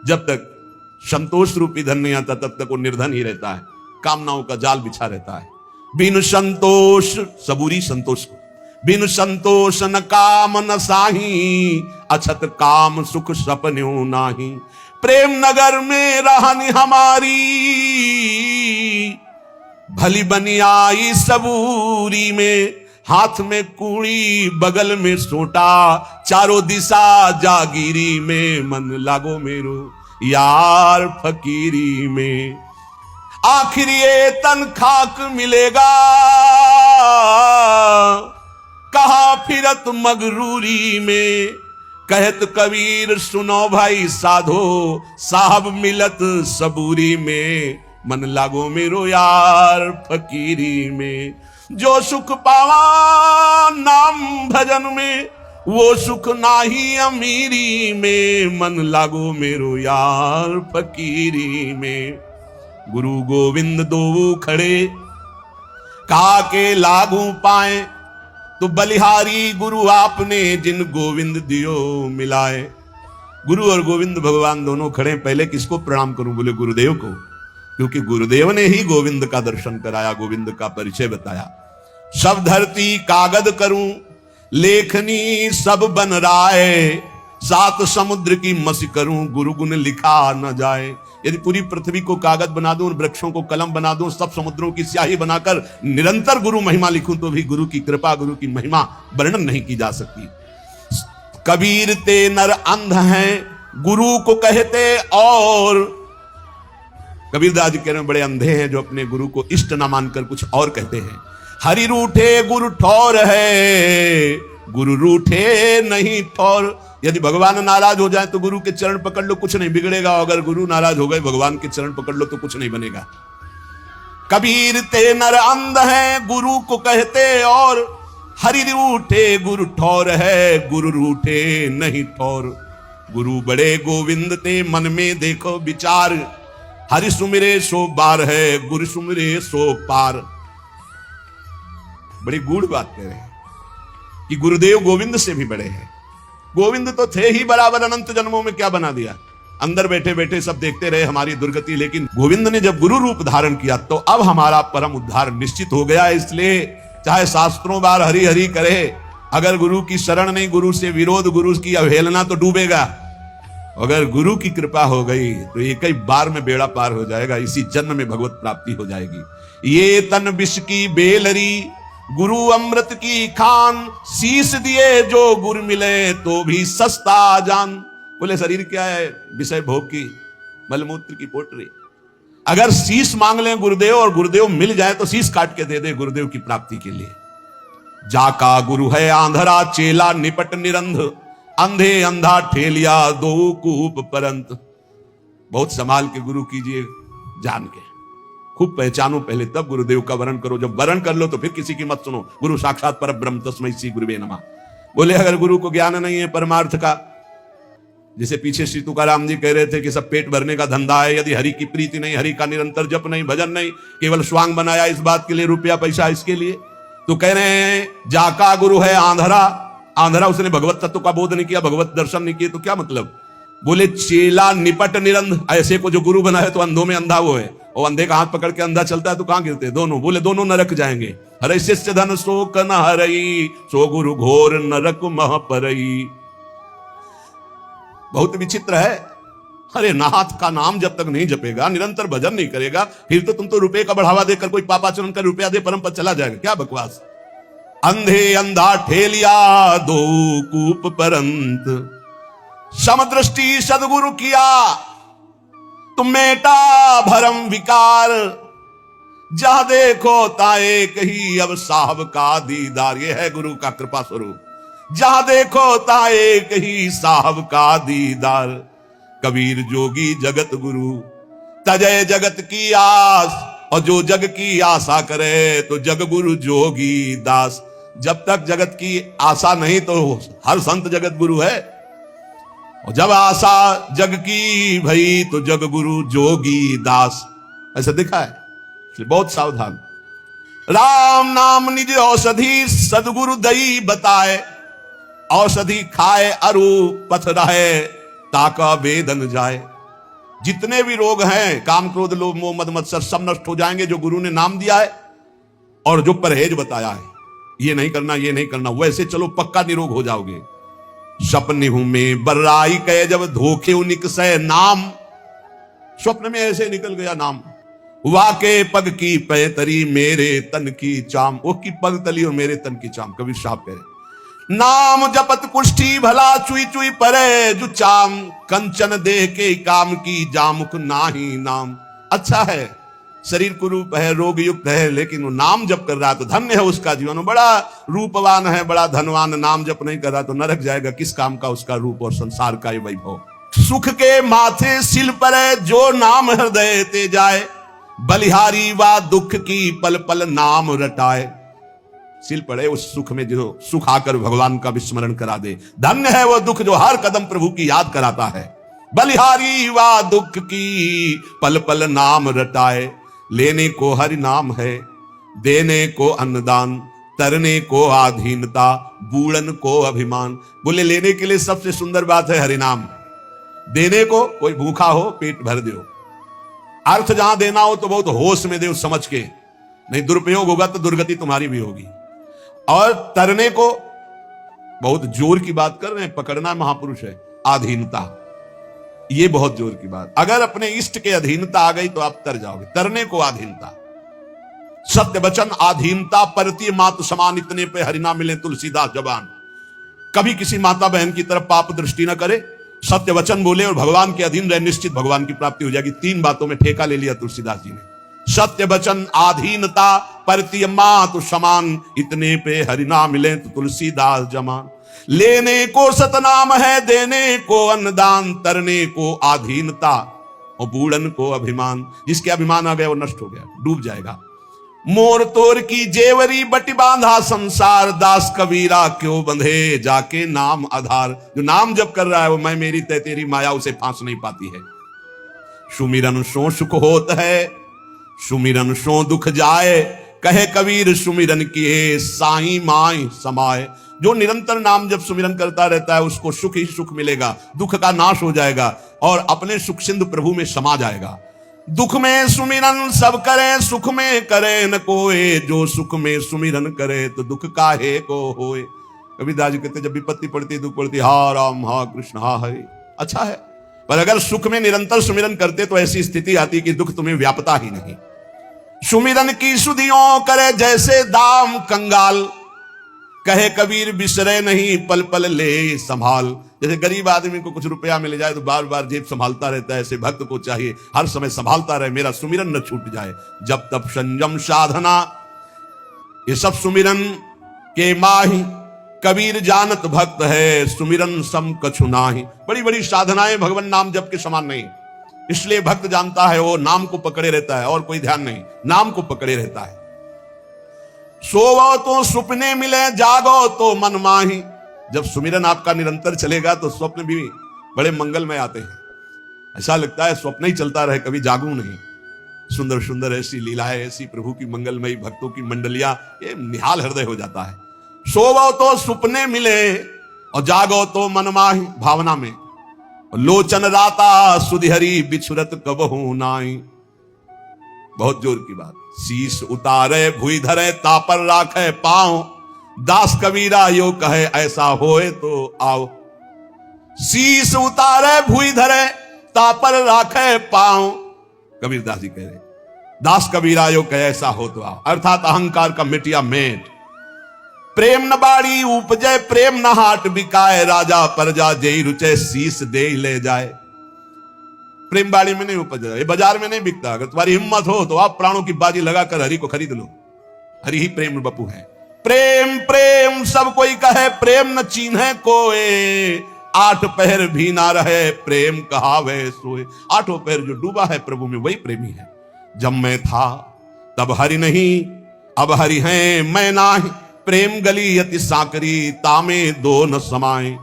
जब तक संतोष रूपी धन नहीं आता तब तक वो निर्धन ही रहता है, कामनाओं का जाल बिछा रहता है। बिनु संतोष सबूरी संतोष को, बिनु संतोष न काम न साही, अछत काम सुख सपन्यों नाही। प्रेम नगर में रहनी हमारी, भली बनी आई सबूरी में। हाथ में कूड़ी बगल में सोटा, चारों दिशा जागीरी में। मन लागो मेरो यार फकीरी में। आखिर ये तन खाक मिलेगा, कहा फिरत मगरूरी में। कहत कबीर सुनो भाई साधो, साहब मिलत सबूरी में। मन लागो मेरो यार फकीरी में। जो सुख पावा नाम भजन में, वो सुख नाही अमीरी में। मन लागो मेरो यार फकीरी में। गुरु गोविंद दो खड़े, कहा के लागू पाए। तो बलिहारी गुरु आपने, जिन गोविंद दियो मिलाए। गुरु और गोविंद भगवान दोनों खड़े। पहले किसको प्रणाम करूं? बोले गुरुदेव को, क्योंकि गुरुदेव ने ही गोविंद का दर्शन कराया, गोविंद का परिचय बताया। सब धरती कागद करूं, लेखनी सब बन राय। सात समुद्र की मसी करूं, गुरु गुण लिखा न जाए। यदि पूरी पृथ्वी को कागज बना दूं, वृक्षों को कलम बना दूं, सब समुद्रों की स्याही बनाकर निरंतर गुरु महिमा लिखूं, तो भी गुरु की कृपा, गुरु की महिमा वर्णन नहीं की जा सकती। कबीर ते नर अंध हैं, गुरु को कहते और। कबीरदास जी कह रहे हैं बड़े अंधे हैं जो अपने गुरु को इष्ट न मानकर कुछ और कहते हैं। हरि रूठे गुरु ठौर है, गुरु रूठे नहीं ठौर। यदि भगवान नाराज हो जाए तो गुरु के चरण पकड़ लो, कुछ नहीं बिगड़ेगा। अगर गुरु नाराज हो गए, भगवान के चरण पकड़ लो तो कुछ नहीं बनेगा। कबीर ते नर अंध हैं, गुरु को कहते और। हरि रूठे गुरु ठौर है, गुरु रूठे नहीं ठौर। गुरु बड़े गोविंद ते मन में देखो विचार। हरि सुमिरे सो बार है, गुरु सुमिरे सो पार। बड़ी गूढ़ बात कह रहे हैं कि गुरुदेव गोविंद से भी बड़े हैं। गोविंद तो थे ही बराबर, अनंत जन्मों में क्या बना दिया। अंदर बैठे बैठे सब देखते रहे हमारी दुर्गति, लेकिन गोविंद ने जब गुरु रूप धारण किया तो अब हमारा परम उद्धार निश्चित हो गया। इसलिए चाहे शास्त्रों बार हरि हरि करे, अगर गुरु की शरण नहीं, गुरु से विरोध, गुरु की अवहेलना, तो डूबेगा। अगर गुरु की कृपा हो गई तो एक ही बार में बेड़ा पार हो जाएगा, इसी जन्म में भगवत प्राप्ति हो जाएगी। ये तन विष की बेलरी, गुरु अमृत की खान। शीश दिए जो गुरु मिले, तो भी सस्ता जान। बोले शरीर क्या है? विषय भोग की, मलमूत्र की पोटरी। अगर शीश मांग लें गुरुदेव और गुरुदेव मिल जाए तो शीश काट के दे दे गुरुदेव की प्राप्ति के लिए। जाका गुरु है आंधरा, चेला निपट निरंध। अंधे अंधा ठेलिया, दो कूप परंत। बहुत संभाल के गुरु कीजिए, जान के खूब पहचानो पहले, तब गुरुदेव का वरण करो। जब वरण कर लो तो फिर किसी की मत सुनो। गुरु साक्षात परब्रह्म तस्मै श्री गुरुवे नमः। बोले अगर गुरु को ज्ञान नहीं है परमार्थ का, जैसे पीछे श्री तुकाराम जी कह रहे थे कि सब पेट भरने का धंधा है, यदि हरि की प्रीति नहीं, हरि का निरंतर जप नहीं, भजन नहीं, केवल स्वांग बनाया इस बात के लिए, रुपया पैसा इसके लिए, तो कह रहे हैं जाका गुरु है आंधरा। आंधरा, उसने भगवत तत्व का बोध नहीं किया, भगवत दर्शन नहीं किया, तो क्या मतलब। बोले चेला निपट निरंध, ऐसे को जो गुरु बना है तो अंधों में अंधा वो है, और अंधे का हाथ पकड़ के अंधा चलता है तो कहां गिरते दोनों। बोले दोनों नरक जाएंगे। हरे शिष्य धन शोक न हरई, सो गुरु घोर नरक मह परई। बहुत विचित्र है। अरे नाथ का नाम जब तक नहीं जपेगा, निरंतर भजन नहीं करेगा, फिर तो तुम तो रुपए का बढ़ावा देकर कोई पापाचरण कर रुपया दे परम पद चला जाएगा। क्या बकवास। अंधे अंधा ठेलिया, दो कूप परंत। समदृष्टि सदगुरु किया, तुम मेटा भरम विकार। जहां देखो ताए कही, अब साहब का दीदार। ये है गुरु का कृपा स्वरूप। जहां देखो ताए कही, साहब का दीदार। कबीर जोगी जगत गुरु, तजय जगत की आस। और जो जग की आशा करे, तो जग गुरु जोगी दास। जब तक जगत की आशा नहीं तो हर संत जगत गुरु है, और जब आशा जग की भई, तो जग गुरु जोगी दास। ऐसा दिखा है, इसलिए बहुत सावधान। राम नाम निज औषधि, सदगुरु दई बताए। औषधि खाए अरु पथ रहे, ताका वेदन जाए। जितने भी रोग हैं, काम क्रोध लोभ मोह मद मत्सर, सब नष्ट हो जाएंगे जो गुरु ने नाम दिया है और जो परहेज बताया है, ये नहीं करना ये नहीं करना, वैसे चलो पक्का निरोग हो जाओगे। सपने हूं में बर्राई कहे जब धोखे निकसे नाम, स्वप्न में ऐसे निकल गया नाम। वाके पग की पैतरी मेरे तन की चाम, वो की पग तली और मेरे तन की चाम, कबीर साहब कह रहे। नाम जपत कुष्ठी भला चुई चुई परे जो चाम, कंचन देह के काम की जामुक नाही नाम। अच्छा है शरीर कुरूप है, रोग युक्त है, लेकिन वो नाम जप कर रहा है तो धन्य है उसका जीवन। बड़ा रूपवान है, बड़ा धनवान, नाम जप नहीं कर रहा तो नरक जाएगा। किस काम का उसका रूप और संसार का ये वैभव। सुख के माथे सिल परे जो नाम हृदय ते जाए, बलिहारी वा दुख की पल पल नाम रटाए। सिल पड़े उस सुख में जो सुख आकर भगवान का विस्मरण करा दे। धन्य है वो दुख जो हर कदम प्रभु की याद कराता है। बलिहारी वा दुख की पल पल नाम रटाए, लेने को हरि नाम है, देने को अन्नदान, तरने को आधीनता, बूढ़न को अभिमान। बोले लेने के लिए सबसे सुंदर बात है हरि नाम, देने को कोई भूखा हो पेट भर दो, अर्थ जहां देना हो तो बहुत होश में दो समझ के, नहीं दुरुपयोग होगा तो दुर्गति तुम्हारी भी होगी। और तरने को बहुत जोर की बात कर रहे हैं, पकड़ना महापुरुष है, आधीनता, ये बहुत जोर की बात। अगर अपने इष्ट के अधीनता आ गई तो आप तर जाओगे। तरने को आधीनता, सत्य वचन आधीनता, परती मात समान, इतने पे हरिना मिले तुलसीदास जबान। कभी किसी माता बहन की तरफ पाप दृष्टि न करे, सत्य वचन बोले और भगवान के अधीन रहे, निश्चित भगवान की प्राप्ति हो जाएगी। तीन बातों में ठेका ले लिया तुलसीदास जी ने, सत्य वचन आधीनता परती मात समान, इतने पे हरिना मिले तो तुलसीदास जमान। लेने को सतनाम है, देने को अन्नदान, तरने को आधीनता और बूढ़न को अभिमान। जिसके अभिमान आ गया वो नष्ट हो गया, डूब जाएगा। मोर तोर की जेवरी बटी बांधा संसार, दास कबीरा क्यों बंधे जाके नाम आधार। जो नाम जप कर रहा है वो मैं मेरी तय तेरी माया उसे फांस नहीं पाती है। सुमिरन सो सुख होत है, सुमिरन सो दुख जाए, कहे कबीर सुमिरन किए साई माई समाए। जो निरंतर नाम जब सुमिरन करता रहता है उसको सुख ही सुख मिलेगा, दुख का नाश हो जाएगा और अपने सुख सिंधु प्रभु में समा जाएगा। दुख में सुमिरन सब करे, सुख में करे न कोई, जो सुख में सुमिरन करे तो दुख काहे को होए। कबीरदास जी कहते जब विपत्ति पड़ती दुख पड़ती, हा राम हा कृष्ण हा हरि। अच्छा है, पर अगर सुख में निरंतर सुमिरन करते तो ऐसी स्थिति आती कि दुख तुम्हें व्यापता ही नहीं। सुमिरन की सुधियों करे जैसे दाम कंगाल, कहे कबीर बिसरे नहीं पल पल ले संभाल। जैसे गरीब आदमी को कुछ रुपया मिल जाए तो बार बार जेब संभालता रहता है, ऐसे भक्त को चाहिए हर समय संभालता रहे, मेरा सुमिरन न छूट जाए। जब तब संयम साधना, ये सब सुमिरन के माही, कबीर जानत भक्त है सुमिरन सम कछु नाही। बड़ी बड़ी साधनाएं भगवान नाम जप के समान नहीं, इसलिए भक्त जानता है वो नाम को पकड़े रहता है और कोई ध्यान नहीं, नाम को पकड़े रहता है। सोवो तो सुपने मिले, जागो तो मन माही। जब सुमिरन आपका निरंतर चलेगा तो स्वप्न भी बड़े मंगलमय आते हैं। ऐसा लगता है स्वप्न ही चलता रहे, कभी जागू नहीं। सुंदर सुंदर ऐसी लीलाएं, ऐसी प्रभु की मंगलमयी भक्तों की मंडलियां, ये निहाल हृदय हो जाता है। सोवो तो सुपने मिले और जागो तो मन माही, भावना में। लोचन राता सुधिहरी बिछुरत कबहू नाई। बहुत जोर की बात। शीश उतारे भुई धरे, तापर राखे पांव, दास कबीरा यो कहे ऐसा होए तो आओ। शीश उतारे भुई धरे, तापर राखे पांव, कबीरदास जी कह रहे, दास कबीरा यो कहे ऐसा हो तो आओ। अर्थात अहंकार का मिटिया मेट। प्रेम न बाड़ी उपजे, प्रेम न हाट बिकाए, राजा प्रजा जेई रुचे शीश दे ले जाए। प्रेम बाड़ी में नहीं उपजा, ये बाजार में नहीं बिकता। अगर तुम्हारी हिम्मत हो तो आप प्राणों की बाजी लगाकर हरि को खरीद लो। हरि ही प्रेम बपू है। प्रेम प्रेम सब कोई कहे, प्रेम न चीन्हे कोई, आठ पहर भी ना रहे प्रेम कहावे सोए। आठों पहर जो डूबा है प्रभु में वही प्रेमी है। जब मैं था तब हरि नहीं, अब हरि हैं मैं नाही, प्रेम गली अति साकरी, तामे दो न समाए।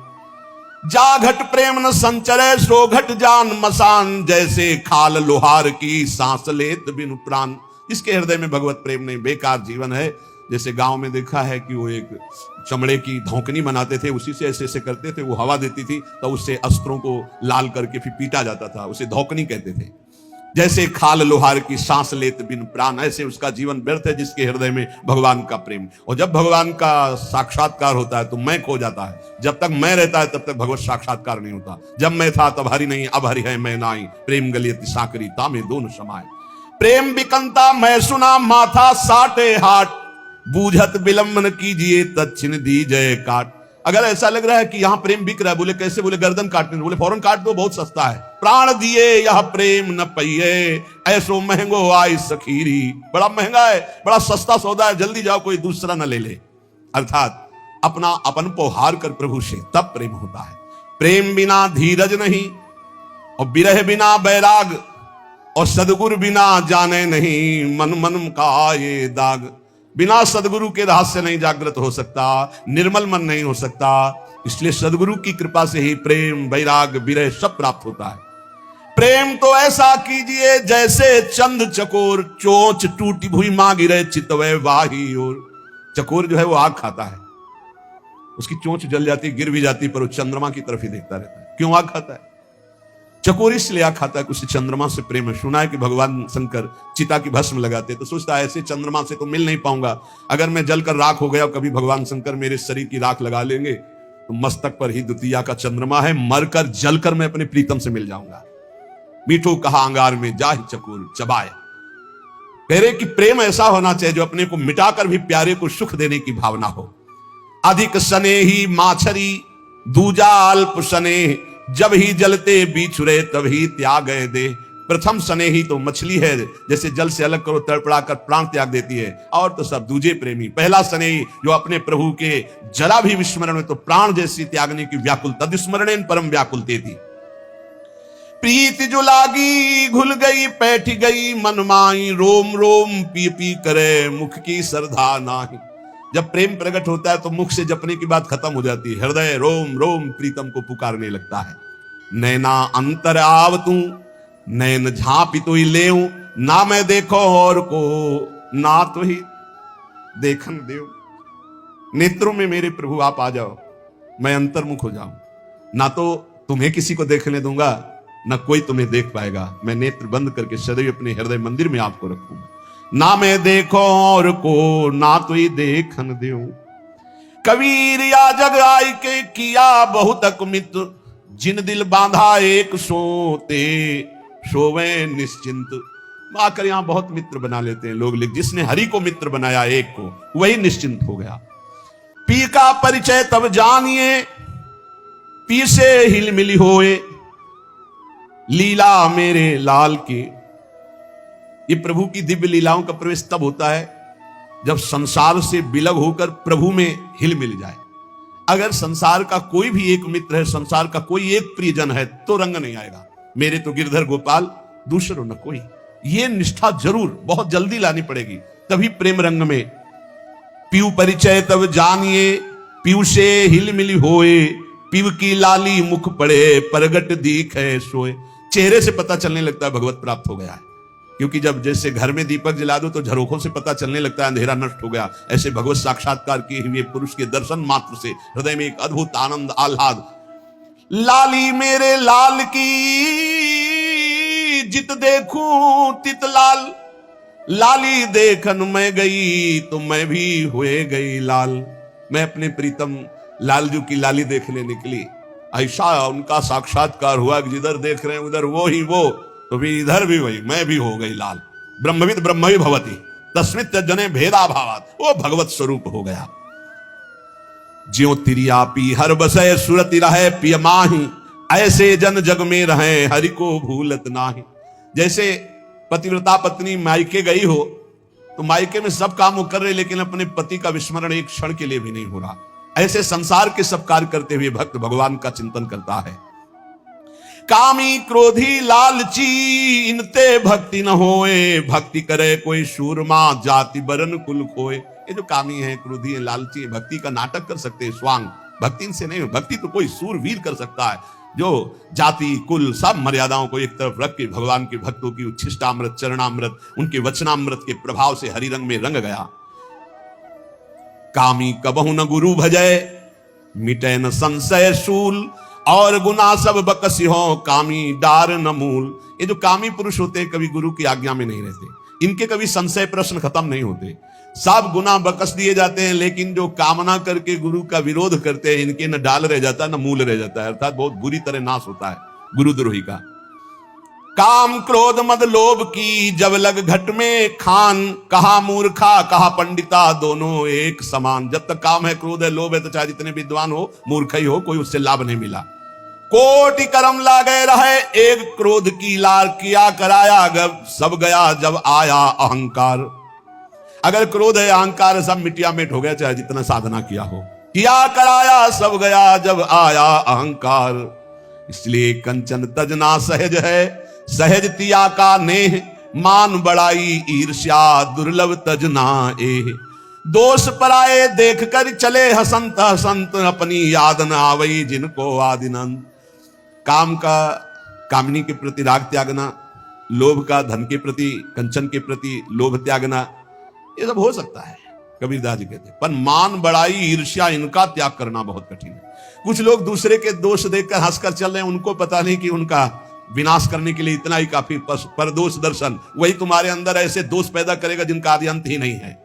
जा घट प्रेम न संचरे, सो घट जान मसान, जैसे खाल लोहार की सांस लेत बिनु प्राण। इसके हृदय में भगवत प्रेम नहीं, बेकार जीवन है। जैसे गांव में देखा है कि वो एक चमड़े की धौकनी बनाते थे, उसी से ऐसे ऐसे करते थे, वो हवा देती थी तो उससे अस्त्रों को लाल करके फिर पीटा जाता था, उसे धौकनी कहते थे। जैसे खाल लोहार की सांस लेत बिन प्राण, ऐसे उसका जीवन व्यर्थ है जिसके हृदय में भगवान का प्रेम। और जब भगवान का साक्षात्कार होता है तो मैं खो जाता है, जब तक मैं रहता है तब तक भगवत साक्षात्कार नहीं होता। जब मैं था तब हरि नहीं, अब हरि है मैं नाई, प्रेम गलियति साकरी तामे दोनों समाए। प्रेम बिकंता मैं सुना माथा साटे हाट, बूझत विलंबन कीजिए तत्छिन दी जय काट। अगर ऐसा लग रहा है कि यहां प्रेम बिक रहा है, बोले कैसे, बोले गर्दन काटने, बोले फौरन काट दो, बहुत सस्ता है। प्राण दिए यह प्रेम न पहिए, ऐसो महंगो आई सखीरी। बड़ा महंगा है, बड़ा सस्ता सौदा है, जल्दी जाओ कोई दूसरा न ले ले। अर्थात अपना अपन को हार कर प्रभु से तब प्रेम होता है। प्रेम बिना धीरज नहीं, और विरह बिना बैराग, और सदगुरु बिना जाने नहीं, मन मन का ये दाग। बिना सदगुरु के रहस्य नहीं जागृत हो सकता, निर्मल मन नहीं हो सकता। इसलिए सदगुरु की कृपा से ही प्रेम, वैराग, विरह सब प्राप्त होता है। प्रेम तो ऐसा कीजिए जैसे चंद चकोर, चोंच टूटी भुई मां गिरे चितवे वाही और। चकोर जो है वो आग खाता है, उसकी चोंच जल जाती, गिर भी जाती, पर वो चंद्रमा की तरफ ही देखता रहता है। क्यों आग खाता है? चकोर इसलिए आग खाता है कि उसे चंद्रमा से प्रेम है। सुना है कि भगवान शंकर चिता की भस्म लगाते, तो सोचता है ऐसे चंद्रमा से तो मिल नहीं पाऊंगा, अगर मैं जलकर राख हो गया, कभी भगवान शंकर मेरे शरीर की राख लगा लेंगे तो मस्तक पर ही द्वितीया का चंद्रमा है, मरकर जलकर मैं अपने प्रीतम से मिल जाऊंगा। मीठो कहा अंगार में जाहि चकोर चबाए। कह रहे कि प्रेम ऐसा होना चाहिए जो अपने को मिटाकर भी प्यारे को सुख देने की भावना हो। अधिक स्नेही माछरी दूजा अल्प स्नेह, जब ही जलते बिछुरे तभी त्याग दे। प्रथम स्नेही तो मछली है, जैसे जल से अलग करो तड़पड़ाकर प्राण त्याग देती है, और तो सब दूजे प्रेमी। पहला स्नेही जो अपने प्रभु के जरा भी विस्मरण में तो प्राण जैसी त्यागने की व्याकुल, तदस्मरणेन परम व्याकुल थी। प्रीत जो लागी घुल गई बैठ गई मनमाई, रोम रोम पी पी करे मुख की श्रद्धा नाही। जब प्रेम प्रकट होता है तो मुख से जपने की बात खत्म हो जाती है, हृदय रोम रोम प्रीतम को पुकारने लगता है। नैना अंतर आव तू नैन झांपी तो ही ले, ना मैं देखो और को ना तो ही देखन देव। नेत्रों में मेरे प्रभु आप आ जाओ, मैं अंतर्मुख हो जाऊं, ना तो तुम्हें किसी को देखने दूंगा, ना कोई तुम्हें देख पाएगा। मैं नेत्र बंद करके सदैव अपने हृदय मंदिर में आपको रखूंगा। ना मैं देखो और को ना तो ही देखन देऊ। कबीर या जग आई के किया बहुत अकमित, जिन दिल बांधा एक सोते सोवे निश्चिंत। आकर यहां बहुत मित्र बना लेते हैं लोग, जिसने हरि को मित्र बनाया एक को, वही निश्चिंत हो गया। पी का परिचय तब जानिए, पी से हिल मिली होए, लीला मेरे लाल की। ये प्रभु की दिव्य लीलाओं का प्रवेश तब होता है जब संसार से विलग होकर प्रभु में हिल मिल जाए। अगर संसार का कोई भी एक मित्र है, संसार का कोई एक प्रियजन है, तो रंग नहीं आएगा। मेरे तो गिरधर गोपाल दूसरों न कोई। ये निष्ठा जरूर बहुत जल्दी लानी पड़ेगी, तभी प्रेम रंग में। पीऊ परिचय तब जानिए, पीऊ से हिल मिली होए, पीऊ की लाली मुख पड़े प्रगट दिखे सोए। चेहरे से पता चलने लगता है भगवत प्राप्त हो गया है, क्योंकि जब जैसे घर में दीपक जला दो तो झरोखों से पता चलने लगता है अंधेरा नष्ट हो गया, ऐसे भगवत साक्षात्कार किए हुए पुरुष के दर्शन मात्र से हृदय में एक अद्भुत आनंद आह्लाद। लाली मेरे लाल की जित देखूं तित लाल, लाली देखन मैं गई तो मैं भी हुए गई लाल। मैं अपने प्रीतम लालजू की लाली देखने निकली, ऐसा उनका साक्षात्कार हुआ कि जिधर देख रहे हैं उधर वो ही वो, तो भी इधर भी वही, मैं भी हो गई लाल। ब्रह्मविद ब्रह्मवि भवति तस्मित् जने भेदा भावात, वो भगवत स्वरूप हो गया। ज्यो तिरिया पी हर बसय सुरति रहे पिय माही, ऐसे जन जग में रहे हरि को भूलत नाही। जैसे पतिव्रता पत्नी मायके गई हो तो मायके में सब काम वो कर रहे, लेकिन अपने पति का विस्मरण एक क्षण के लिए भी नहीं हो रहा। ऐसे संसार के सब कार्य करते हुए भक्त भगवान का चिंतन करता है। कामी क्रोधी लालची इनते भक्ति न होए, भक्ति करे कोई सूरमा जाति बरन कुल खोए। ये जो कामी है, क्रोधी है, लालची है, भक्ति का नाटक कर सकते हैं, स्वांग। भक्ति इनसे नहीं हो, भक्ति तो कोई सूरवीर कर सकता है, जो जाति कुल सब मर्यादाओं को एक तरफ रख के भगवान के भक्तों की उच्छिष्टामृत चरणामृत, उनके वचनामृत के प्रभाव से हरि रंग में रंग गया। कामी कबहु न गुरु भजय, मिटे न संशय शूल, और गुना सब बकसी हो, कामी डार न मूल। ये जो कामी पुरुष होते हैं कभी गुरु की आज्ञा में नहीं रहते, इनके कभी संशय प्रश्न खत्म नहीं होते, सब गुना बकस दिए जाते हैं। लेकिन जो कामना करके गुरु का विरोध करते हैं, इनके न डाल रह जाता है न मूल रह जाता है, अर्थात बहुत बुरी तरह नाश होता है गुरुद्रोही का। काम क्रोध मद लोभ की जब लग घट में खान, कहा मूर्खा कहा पंडिता दोनों एक समान। जब तक काम है, क्रोध है, लोभ है, तो चाहे जितने विद्वान हो, मूर्ख ही हो, कोई उससे लाभ नहीं मिला। कोटि कर्म लागे रहे, एक क्रोध की लार, किया कराया सब गया जब आया अहंकार। अगर क्रोध है, अहंकार सब मिटिया मिट हो गया, चाहे जितना साधना किया हो। किया कराया सब गया जब आया अहंकार। इसलिए कंचन तजना सहज है, सहज तिया का नेह, मान बड़ाई ईर्ष्या दुर्लभ तजना एह। दोष पराए देख कर चले हसंत हसंत, अपनी याद न आवई जिनको आदिनंद। काम का कामनी के प्रति राग त्यागना, लोभ का धन के प्रति, कंचन के प्रति लोभ त्यागना, ये सब हो सकता है, कबीरदास जी कहते हैं। पर मान बड़ाई ईर्ष्या इनका त्याग करना बहुत कठिन है। कुछ लोग दूसरे के दोष देखकर हंसकर चल रहे हैं, उनको पता नहीं कि उनका विनाश करने के लिए इतना ही काफी। पर दोष दर्शन वही तुम्हारे अंदर ऐसे दोष पैदा करेगा जिनका आदि अंत ही नहीं है।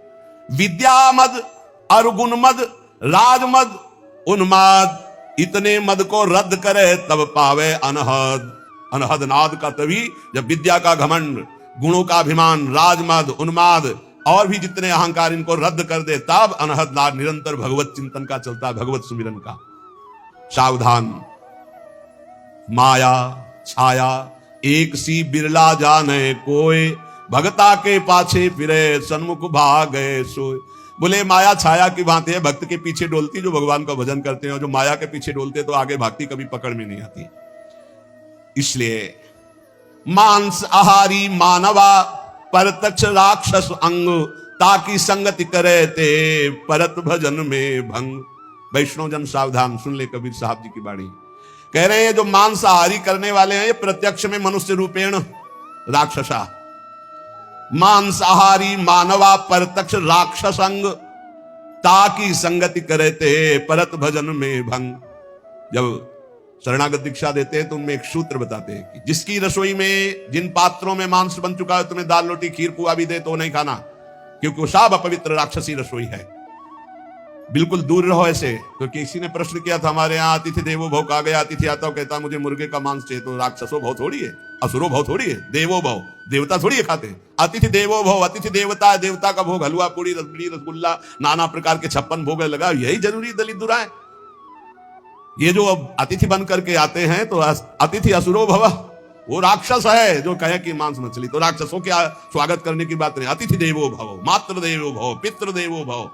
विद्या मद, अरुगुण मद, राजमद, उन्माद, इतने मद को रद्द करे तब पावे अनहद। अनहद नाद का तभी जब विद्या का घमंड, गुणों का अभिमान, राजमद, उन्माद और भी जितने अहंकार, इनको रद्द कर दे, तब अनहद नाद निरंतर भगवत चिंतन का चलता है, भगवत सुमिरन का। सावधान माया छाया एक सी बिरला जाने कोय, भगता के पाछे फिरे सन्मुख भागे सोए। बोले माया छाया की भांति है, भक्त के पीछे डोलती जो भगवान का भजन करते हैं, और जो माया के पीछे डोलते तो आगे भागती, कभी पकड़ में नहीं आती। इसलिए मांस आहारी मानवा, परतक्ष राक्षस अंग, ताकि संगति करे ते परत भजन में भंग। वैष्णव जन सावधान, सुन ले कबीर साहब जी की बाणी। कह रहे हैं जो मांसाहारी करने वाले हैं, ये प्रत्यक्ष में मनुष्य रूपेण राक्षसा। मांसाहारी मानवा परतक्ष राक्षसंग, ताकि संगति करे ते परत भजन में भंग। जब शरणागत दीक्षा देते हैं तो उनमें एक सूत्र बताते हैं कि जिसकी रसोई में, जिन पात्रों में मांस बन चुका है, तुम्हें दाल रोटी खीर पुआ भी दे तो नहीं खाना, क्योंकि वो सब अपवित्र राक्षसी रसोई है। बिल्कुल दूर रहो ऐसे। तो किसी ने प्रश्न किया था, हमारे यहाँ अतिथि देवो भव कहा गया, अतिथि आता हो कहता मुझे मुर्गे का मांस चाहिए, तो राक्षसो भव थोड़ी है, असुरो भव थोड़ी है, देवो भव, देवता थोड़ी है खाते। अतिथि देवो भव, अतिथि देवता है, देवता का भोग हलवा पूड़ी रसगुल्ली रसगुल्ला नाना प्रकार के 56 भोग लगा, यही जरूरी दलित दुराए। ये जो अब अतिथि बन करके आते हैं तो अतिथि असुरो भव, वो राक्षस है जो कहे कि मांस मछली, तो राक्षसों के स्वागत करने की बात नहीं। अतिथि देवो भव, मातृ देवो भव, पितृ देवो भव,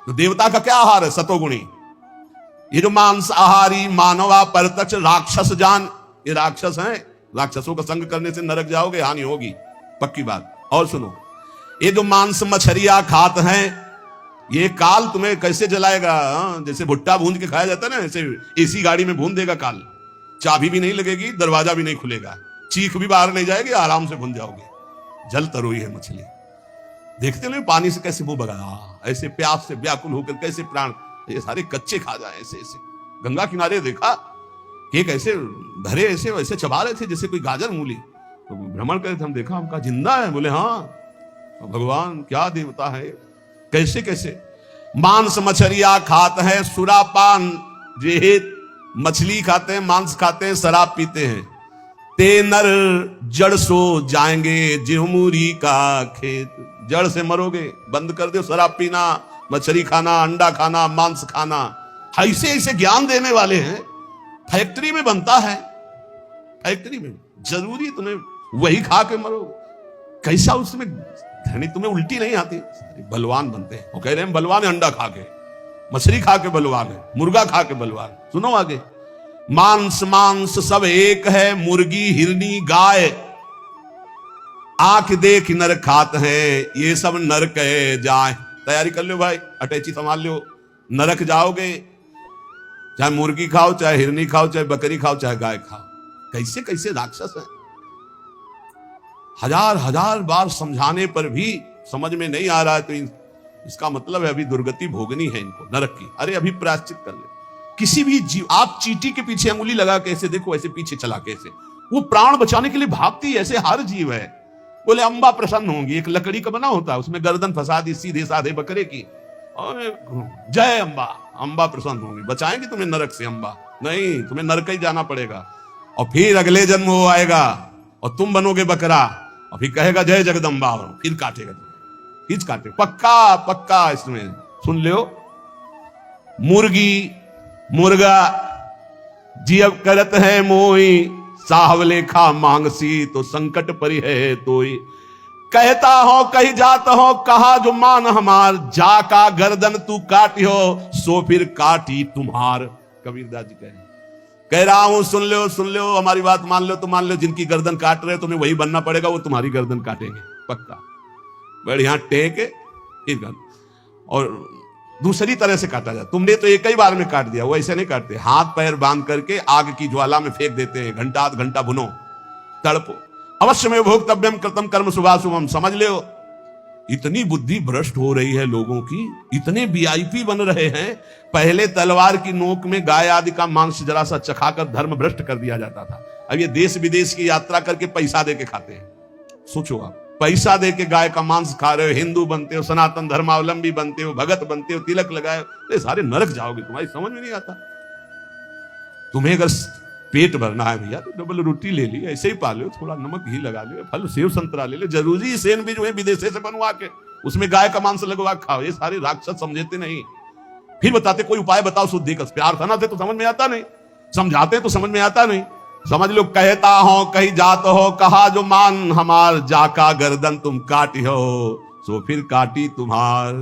तो देवता का क्या आहार है? सतोगुणी। ये जो मांस आहारी मानवा परतक्ष राक्षस जान, ये राक्षस हैं, राक्षसों का संग करने से नरक जाओगे, हानि होगी, पक्की बात। और सुनो, ये जो मांस मछलियां खात हैं, ये काल तुम्हें कैसे जलाएगा? जैसे भुट्टा भूंज के खाया जाता है ना, ऐसे एसी गाड़ी में भून देगा काल, चाबी भी नहीं लगेगी, दरवाजा भी नहीं खुलेगा, चीख भी बाहर नहीं जाएगी, आराम से भून जाओगे। जल तरोई है मछली, देखते हो पानी से कैसे मुंह बगा, ऐसे प्यास से व्याकुल होकर कैसे प्राण, ये सारे कच्चे खा जाए ऐसे ऐसे। गंगा किनारे देखा कि कैसे भरे ऐसे वैसे चबा रहे थे जैसे कोई गाजर मूली, तो भ्रमण करे थे, हम देखा, हमका जिंदा है। बोले हाँ भगवान क्या देवता है, कैसे कैसे। मांस मछलियां खाते हैं, सुरापान जेहित, मछली खाते हैं, मांस खाते हैं, शराब पीते हैं। ते नर जड़ सो जाएंगे जिहमुरी का खेत, जड़ से मरोगे, बंद कर दो शराब पीना, मछली खाना, अंडा खाना, मांस खाना। ऐसे ऐसे ज्ञान देने वाले हैं। फैक्ट्री में बनता है, फैक्ट्री में जरूरी तुम्हें वही खा के मरो, कैसा उसमें धनी, तुम्हें उल्टी नहीं आती। बलवान बनते हैं, वो कह रहे हैं बलवान है, अंडा खा के, मछली खा के बलवान है, मुर्गा खा के बलवान। सुनो आगे, मांस मांस सब एक है, मुर्गी हिरनी गाय, आंख देख नर खात है, ये सब नरक जाए। तैयारी कर लो भाई, अटैची संभाल लो, नरक जाओगे। चाहे मुर्गी खाओ, चाहे हिरनी खाओ, चाहे बकरी खाओ, चाहे गाय खाओ। कैसे कैसे राक्षस है, हजार हजार बार समझाने पर भी समझ में नहीं आ रहा है, तो इसका मतलब है अभी दुर्गति भोगनी है इनको, नरक की। अरे अभी प्रायश्चित कर ले। किसी भी जीव, आप चींटी के पीछे अंगुली लगा के ऐसे देखो, ऐसे पीछे चला के ऐसे, वो प्राण बचाने के लिए भागती है, ऐसे हर जीव है। बोले अम्बा प्रसन्न होंगी, एक लकड़ी का बना होता है, उसमें गर्दन फंसा दी सीधे साधे बकरे की, और जय अम्बा, अम्बा प्रसन्न होंगी, बचाएंगे तुम्हें नरक से अम्बा। नहीं, तुम्हें नरक ही जाना पड़ेगा, और फिर अगले जन्म वो आएगा और तुम बनोगे बकरा, और फिर कहेगा जय जगदम्बा, और फिर काटेगा तुम्हें, फिर काटे। पक्का पक्का इसमें सुन लो। मुर्गी मुर्गा जियब करत है मोई, साहब लेखा मांगसी तो संकट परि है तोई। कहता हो कही जात हो, कहा जो मान हमार, जा का गर्दन तू काटी हो, सो फिर काटी तुम्हार। कबीरदास जी कह रहा हूं, सुन लो, हमारी बात मान लो तो मान लो, जिनकी गर्दन काट रहे हो तुम्हें वही बनना पड़ेगा, वो तुम्हारी गर्दन काटेंगे पक्का। बढ़िया टेक फिर, और दूसरी तरह से काटा जाए। तुमने तो एक ही बार में काट दिया, वो ऐसे नहीं काटते, हाथ पैर बांध करके आग की ज्वाला में फेंक देते हैं, घंटा आध घंटा भुनो, तड़पो। अवश्य में भोक्तव्यम कृतम कर्म शुभाशुभम। समझ लो, इतनी बुद्धि भ्रष्ट हो रही है लोगों की, इतने वीआईपी बन रहे हैं। पहले तलवार की नोक में गाय आदि का मांस जरा सा चखाकर धर्म भ्रष्ट कर दिया जाता था। अब ये देश विदेश की यात्रा करके पैसा दे के खाते हैं। सोचो आप, पैसा दे के गाय का मांस खा रहे हो, हिंदू बनते हो, सनातन धर्मावलंबी बनते हो, भगत बनते हो, तिलक लगाए हो, सारे नरक जाओगे, तुम्हारी समझ में नहीं आता। तुम्हें अगर पेट भरना है भैया तो डबल रोटी ले ली, ऐसे ही पालो, थोड़ा नमक घी लगा ले, फल सेव संतरा ले ले, जरूरी सेन भी जो है विदेशे से बनवा के उसमें गाय का मांस लगवा खाओ। ये सारे राक्षस समझते नहीं। फिर बताते कोई उपाय बताओ शुद्धि का। प्यार था ना तो समझ में आता नहीं, समझाते तो समझ में आता नहीं। समझ लो, कहता हो कही जात हो, कहा जो मान हमार, जाका गर्दन तुम काटी हो, सो फिर काटी तुम्हार।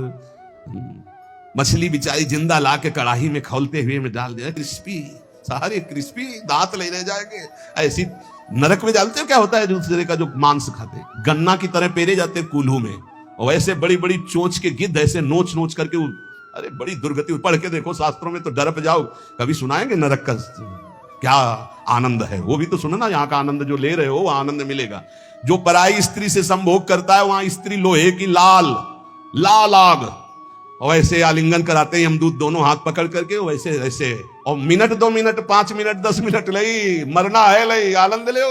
मछली बेचारी जिंदा ला के कड़ाही में खौलते हुए में डाल दिया, क्रिस्पी, सारे क्रिस्पी, दांत ले रह जाएंगे। ऐसी नरक में डालते हो क्या होता है दूसरे का जो मांस खाते, गन्ना की तरह पेरे जाते कूल्हू में, और ऐसे बड़ी बड़ी चोंच के गिद्ध ऐसे नोच नोच करके, अरे बड़ी दुर्गति। पढ़ के देखो शास्त्रों में तो डरप जाओ। कभी सुनाएंगे नरक का क्या आनंद है, वो भी तो सुनो ना। यहाँ का आनंद जो ले रहे हो वो आनंद मिलेगा। जो पराई स्त्री से संभोग करता है, वहां स्त्री लोहे की लाल आग, और ऐसे आलिंगन कराते हैं यमदूत दोनों हाथ पकड़ करके, वैसे ऐसे, और मिनट 2 मिनट 5 मिनट 10 मिनट लई, मरना है लई, आनंद ले।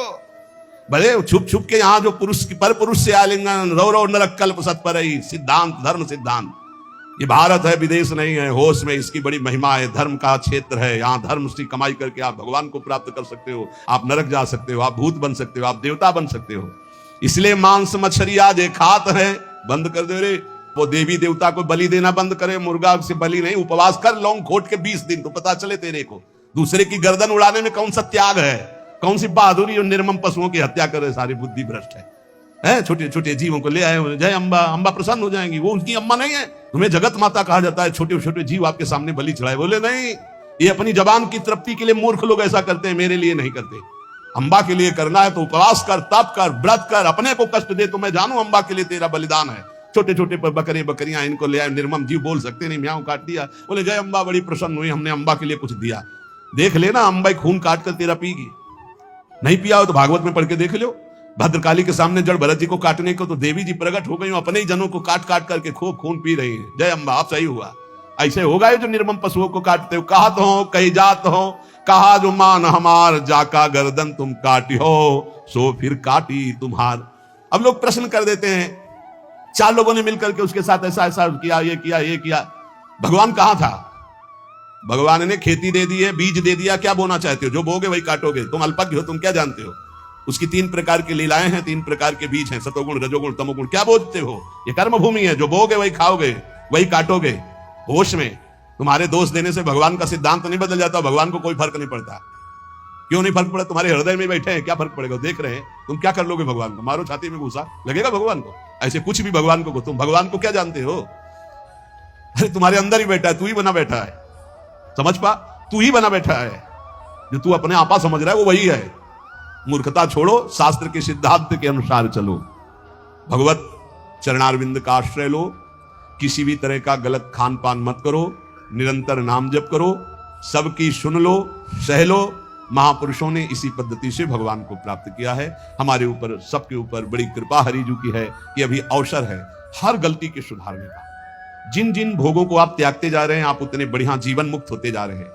बड़े छुप छुप के यहाँ जो पुरुष की पर पुरुष से आलिंगन, रौ नरक कल्प सत्परई, सिद्धांत धर्म सिद्धांत। ये भारत है, विदेश नहीं है। होश में इसकी बड़ी महिमा है। धर्म का क्षेत्र है, यहाँ धर्म से कमाई करके आप भगवान को प्राप्त कर सकते हो, आप नरक जा सकते हो, आप भूत बन सकते हो, आप देवता बन सकते हो। इसलिए मांस मछली आज खात है, बंद कर दे रे। वो देवी देवता को बलि देना बंद करे, मुर्गा से बलि नहीं, उपवास कर लौंग खोट के 20 दिन, तो पता चले तेरे को दूसरे की गर्दन उड़ाने में कौन सा त्याग है, कौन सी बहादुरी। और निर्मम पशुओं की हत्या करे, सारी बुद्धि भ्रष्ट है। छोटे छोटे जीवों को ले आए, जय अम्बा, अम्बा प्रसन्न हो जाएंगी। वो उनकी अम्मा नहीं है, तुम्हें जगत माता कहा जाता है। छोटे छोटे जीव आपके सामने बलि चढ़ाए, बोले नहीं, ये अपनी जबान की तृप्ति के लिए मूर्ख लोग ऐसा करते हैं, मेरे लिए नहीं करते। अम्बा के लिए करना है तो उपवास कर, तप कर, व्रत कर, अपने को कष्ट दे तो मैं जानू अम्बा के लिए तेरा बलिदान है। छोटे छोटे बकरे बकरियां इनको ले आए, निर्मम जीव बोल सकते नहीं, म्याऊं काट दिया, बोले जय अम्बा बड़ी प्रसन्न हुई, हमने अम्बा के लिए कुछ दिया। देख लेना, अम्बा खून काट कर तेरा पीगी। नहीं पिया हो तो भागवत में पढ़ के देख लो। भद्रकाली के सामने जड़ भरत जी को काटने को तो देवी जी प्रकट हो गई, अपने ही जनों को काट काट करके खूब खून पी रही है। जय अम्बा, आप सही हुआ। ऐसे होगा ये जो निर्मम पशुओं को काटते हो। कहा तो हो कही जात हो, कहा जो मान हमार, जाका गर्दन तुम काटी हो, सो फिर काटी तुम्हार। अब लोग प्रश्न कर देते हैं, 4 लोगों ने मिलकर के उसके साथ ऐसा ऐसा किया, ये किया, ये किया। भगवान कहां था? भगवान ने खेती दे दी है, बीज दे दिया, क्या बोना चाहते हो? जो बोगे वही काटोगे। तुम अल्पज्ञ हो, तुम क्या जानते हो? उसकी 3 प्रकार की लीलाएं हैं, 3 प्रकार के बीज हैं, सतोगुण रजोगुण तमोगुण। क्या बोलते हो? ये कर्म भूमि है, जो बोगे वही खाओगे, वही काटोगे। होश में तुम्हारे दोष देने से भगवान का सिद्धांत नहीं बदल जाता, भगवान को कोई फर्क नहीं पड़ता। क्यों नहीं फर्क पड़ा? तुम्हारे हृदय में बैठे हैं, क्या फर्क पड़ेगा? देख रहे हैं, तुम क्या कर लोगे भगवान को? मारो छाती में घुसा, लगेगा भगवान को? ऐसे कुछ भी भगवान को, तुम भगवान को क्या जानते हो? अरे तुम्हारे अंदर ही बैठा है, तू ही बना बैठा है। समझ पा, तू ही बना बैठा है। जो तू अपने आपा समझ रहा है वो वही है। मूर्खता छोड़ो, शास्त्र के सिद्धांत के अनुसार चलो, भगवत चरणारविंद का आश्रय लो, किसी भी तरह का गलत खान पान मत करो, निरंतर नाम जप करो, सबकी सुन लो, सह लो। महापुरुषों ने इसी पद्धति से भगवान को प्राप्त किया है। हमारे ऊपर, सबके ऊपर बड़ी कृपा हरिजू की है कि अभी अवसर है हर गलती के सुधारने का। जिन जिन भोगों को आप त्यागते जा रहे हैं, आप उतने बढ़िया जीवन मुक्त होते जा रहे हैं।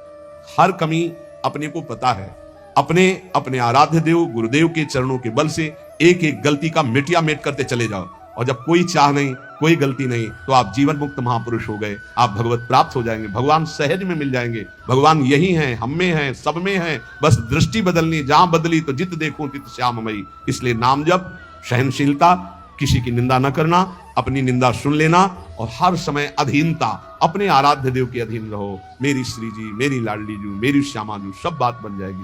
हर कमी अपने को पता है। अपने अपने आराध्य देव गुरुदेव के चरणों के बल से एक एक गलती का मिटिया मेट करते चले जाओ, और जब कोई चाह नहीं, कोई गलती नहीं, तो आप जीवन मुक्त महापुरुष हो गए। आप भगवत प्राप्त हो जाएंगे, भगवान सहज में मिल जाएंगे। भगवान यही हैं, हम में हैं, सब में हैं, बस दृष्टि बदलनी। जहां बदली तो जित देखूं तित श्याममयी। इसलिए नाम जप, सहनशीलता, किसी की निंदा न करना, अपनी निंदा सुन लेना, और हर समय अधीनता, अपने आराध्य देव के अधीन रहो। मेरी श्री जी, मेरी लाडली जू, मेरी श्यामा जू, सब बात बन जाएगी।